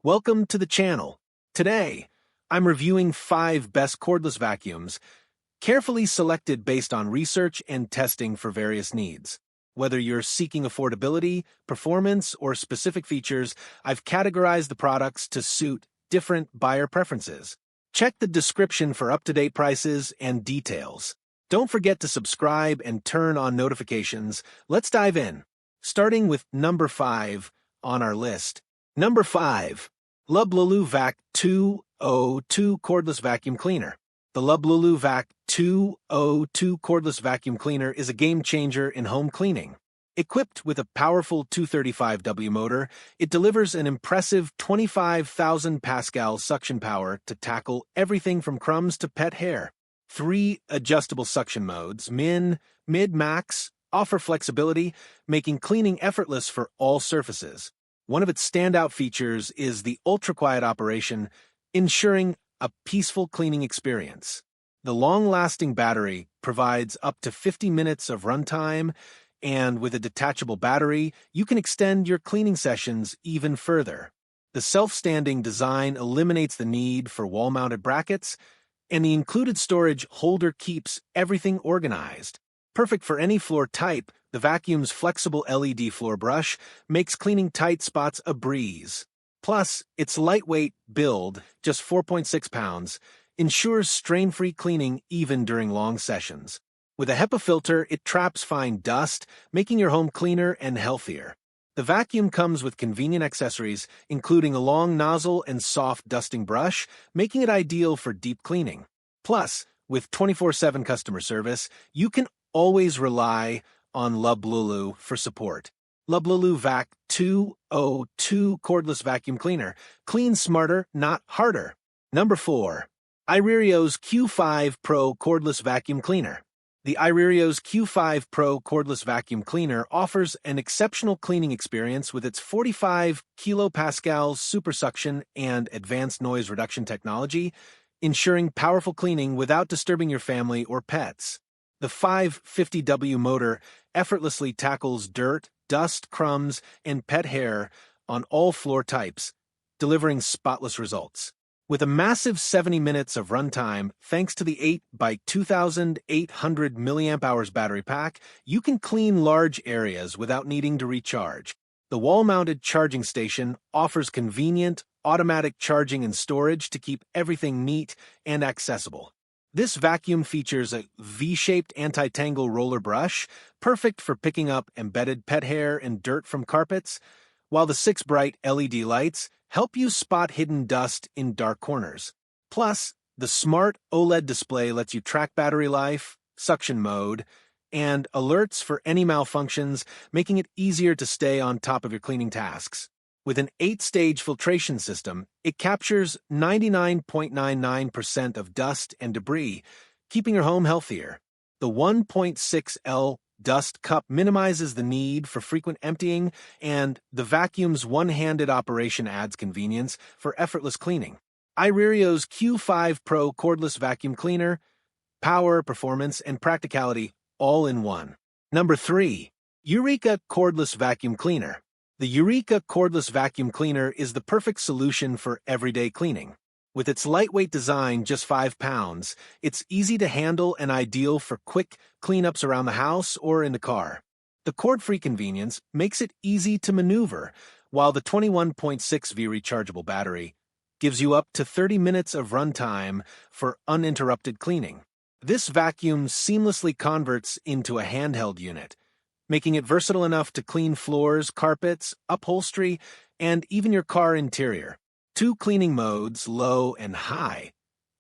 Welcome to the channel. Today, I'm reviewing 5 best cordless vacuums, carefully selected based on research and testing for various needs. Whether you're seeking affordability, performance, or specific features, I've categorized the products to suit different buyer preferences. Check the description for up-to-date prices and details. Don't forget to subscribe and turn on notifications. Let's dive in. Starting with number 5 on our list. Number 5. Lubluelu Vac 202 Cordless Vacuum Cleaner. The Lubluelu Vac 202 Cordless Vacuum Cleaner is a game-changer in home cleaning. Equipped with a powerful 235W motor, it delivers an impressive 25,000 pascal suction power to tackle everything from crumbs to pet hair. 3 adjustable suction modes, min, mid, max, offer flexibility, making cleaning effortless for all surfaces. One of its standout features is the ultra-quiet operation, ensuring a peaceful cleaning experience. The long-lasting battery provides up to 50 minutes of runtime, and with a detachable battery, you can extend your cleaning sessions even further. The self-standing design eliminates the need for wall-mounted brackets, and the included storage holder keeps everything organized. Perfect for any floor type, the vacuum's flexible LED floor brush makes cleaning tight spots a breeze. Plus, its lightweight build, just 4.6 pounds, ensures strain-free cleaning even during long sessions. With a HEPA filter, it traps fine dust, making your home cleaner and healthier. The vacuum comes with convenient accessories, including a long nozzle and soft dusting brush, making it ideal for deep cleaning. Plus, with 24/7 customer service, you can always rely on Lubluelu for support. Lubluelu Vac 202 Cordless Vacuum Cleaner. Clean smarter, not harder. Number 4. Iirios Q5 Pro Cordless Vacuum Cleaner. The Iirios Q5 Pro Cordless Vacuum Cleaner offers an exceptional cleaning experience with its 45 kilopascal super suction and advanced noise reduction technology, ensuring powerful cleaning without disturbing your family or pets. The 550W motor effortlessly tackles dirt, dust, crumbs, and pet hair on all floor types, delivering spotless results. With a massive 70 minutes of runtime, thanks to the 8x2800 mAh battery pack, you can clean large areas without needing to recharge. The wall-mounted charging station offers convenient, automatic charging and storage to keep everything neat and accessible. This vacuum features a V-shaped anti-tangle roller brush, perfect for picking up embedded pet hair and dirt from carpets, while the 6 bright LED lights help you spot hidden dust in dark corners. Plus, the smart OLED display lets you track battery life, suction mode, and alerts for any malfunctions, making it easier to stay on top of your cleaning tasks. With an 8-stage filtration system, it captures 99.99% of dust and debris, keeping your home healthier. The 1.6L dust cup minimizes the need for frequent emptying, and the vacuum's one-handed operation adds convenience for effortless cleaning. Iirios Q5 Pro Cordless Vacuum Cleaner, power, performance, and practicality all in one. Number 3. Eureka Cordless Vacuum Cleaner. The Eureka Cordless Vacuum Cleaner is the perfect solution for everyday cleaning. With its lightweight design, just 5 pounds, it's easy to handle and ideal for quick cleanups around the house or in the car. The cord-free convenience makes it easy to maneuver, while the 21.6V rechargeable battery gives you up to 30 minutes of runtime for uninterrupted cleaning. This vacuum seamlessly converts into a handheld unit, making it versatile enough to clean floors, carpets, upholstery, and even your car interior. 2 cleaning modes, low and high,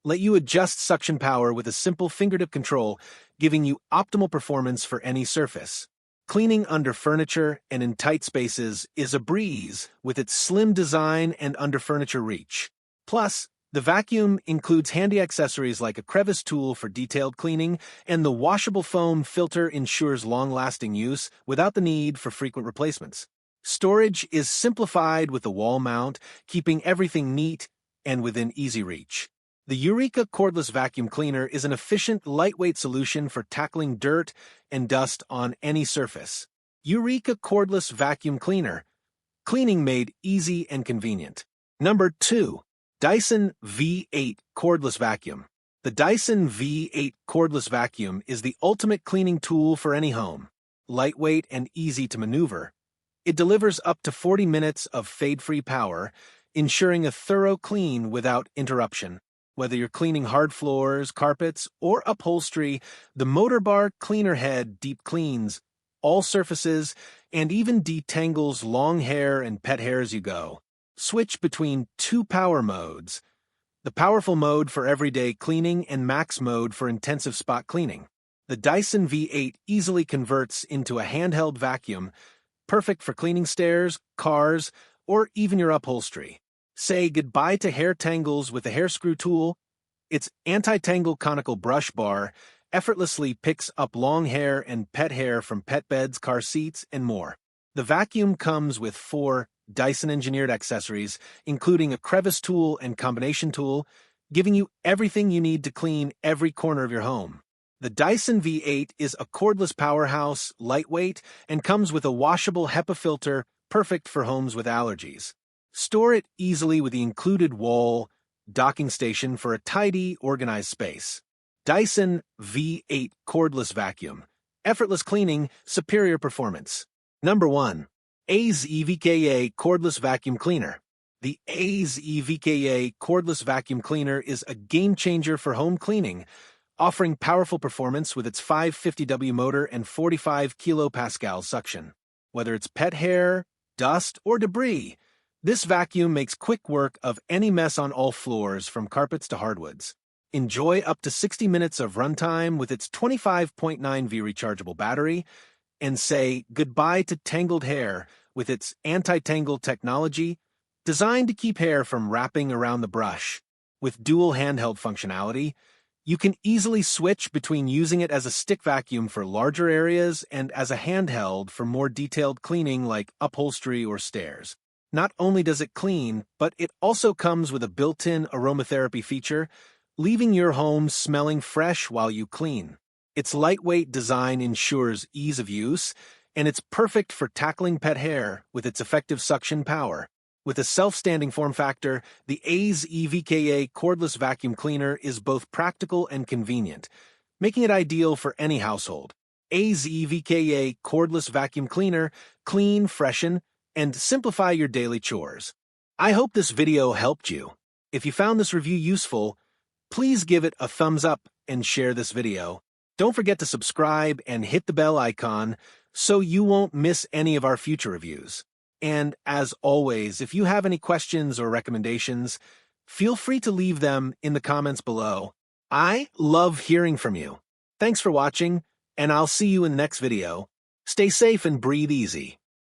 let you adjust suction power with a simple fingertip control, giving you optimal performance for any surface. Cleaning under furniture and in tight spaces is a breeze with its slim design and under furniture reach. Plus, the vacuum includes handy accessories like a crevice tool for detailed cleaning, and the washable foam filter ensures long-lasting use without the need for frequent replacements. Storage is simplified with the wall mount, keeping everything neat and within easy reach. The Eureka Cordless Vacuum Cleaner is an efficient, lightweight solution for tackling dirt and dust on any surface. Eureka Cordless Vacuum Cleaner. Cleaning made easy and convenient. Number 2. Dyson V8 Cordless Vacuum. The Dyson V8 Cordless Vacuum is the ultimate cleaning tool for any home. Lightweight and easy to maneuver, it delivers up to 40 minutes of fade-free power, ensuring a thorough clean without interruption. Whether you're cleaning hard floors, carpets, or upholstery, the motor bar cleaner head deep cleans all surfaces and even detangles long hair and pet hair as you go. Switch between 2 power modes: the powerful mode for everyday cleaning and max mode for intensive spot cleaning. The Dyson V8 easily converts into a handheld vacuum, perfect for cleaning stairs, cars, or even your upholstery. Say goodbye to hair tangles with the hair screw tool. Its anti-tangle conical brush bar effortlessly picks up long hair and pet hair from pet beds, car seats, and more. The vacuum comes with 4 Dyson-engineered accessories, including a crevice tool and combination tool, giving you everything you need to clean every corner of your home. The Dyson V8 is a cordless powerhouse, lightweight, and comes with a washable HEPA filter, perfect for homes with allergies. Store it easily with the included wall docking station for a tidy, organized space. Dyson V8 Cordless Vacuum. Effortless cleaning, superior performance. Number 1. AZVKEA Cordless Vacuum Cleaner. The AZVKEA Cordless Vacuum Cleaner is a game-changer for home cleaning, offering powerful performance with its 550W motor and 45 kilopascal suction. Whether it's pet hair, dust, or debris, this vacuum makes quick work of any mess on all floors, from carpets to hardwoods. Enjoy up to 60 minutes of runtime with its 25.9V rechargeable battery, and say goodbye to tangled hair with its anti-tangle technology, designed to keep hair from wrapping around the brush. With dual handheld functionality, you can easily switch between using it as a stick vacuum for larger areas and as a handheld for more detailed cleaning like upholstery or stairs. Not only does it clean, but it also comes with a built-in aromatherapy feature, leaving your home smelling fresh while you clean. Its lightweight design ensures ease of use, and it's perfect for tackling pet hair with its effective suction power. With a self-standing form factor, the AZVKEA Cordless Vacuum Cleaner is both practical and convenient, making it ideal for any household. AZVKEA Cordless Vacuum Cleaner, clean, freshen, and simplify your daily chores. I hope this video helped you. If you found this review useful, please give it a thumbs up and share this video. Don't forget to subscribe and hit the bell icon so you won't miss any of our future reviews. And as always, if you have any questions or recommendations, feel free to leave them in the comments below. I love hearing from you. Thanks for watching, and I'll see you in the next video. Stay safe and breathe easy.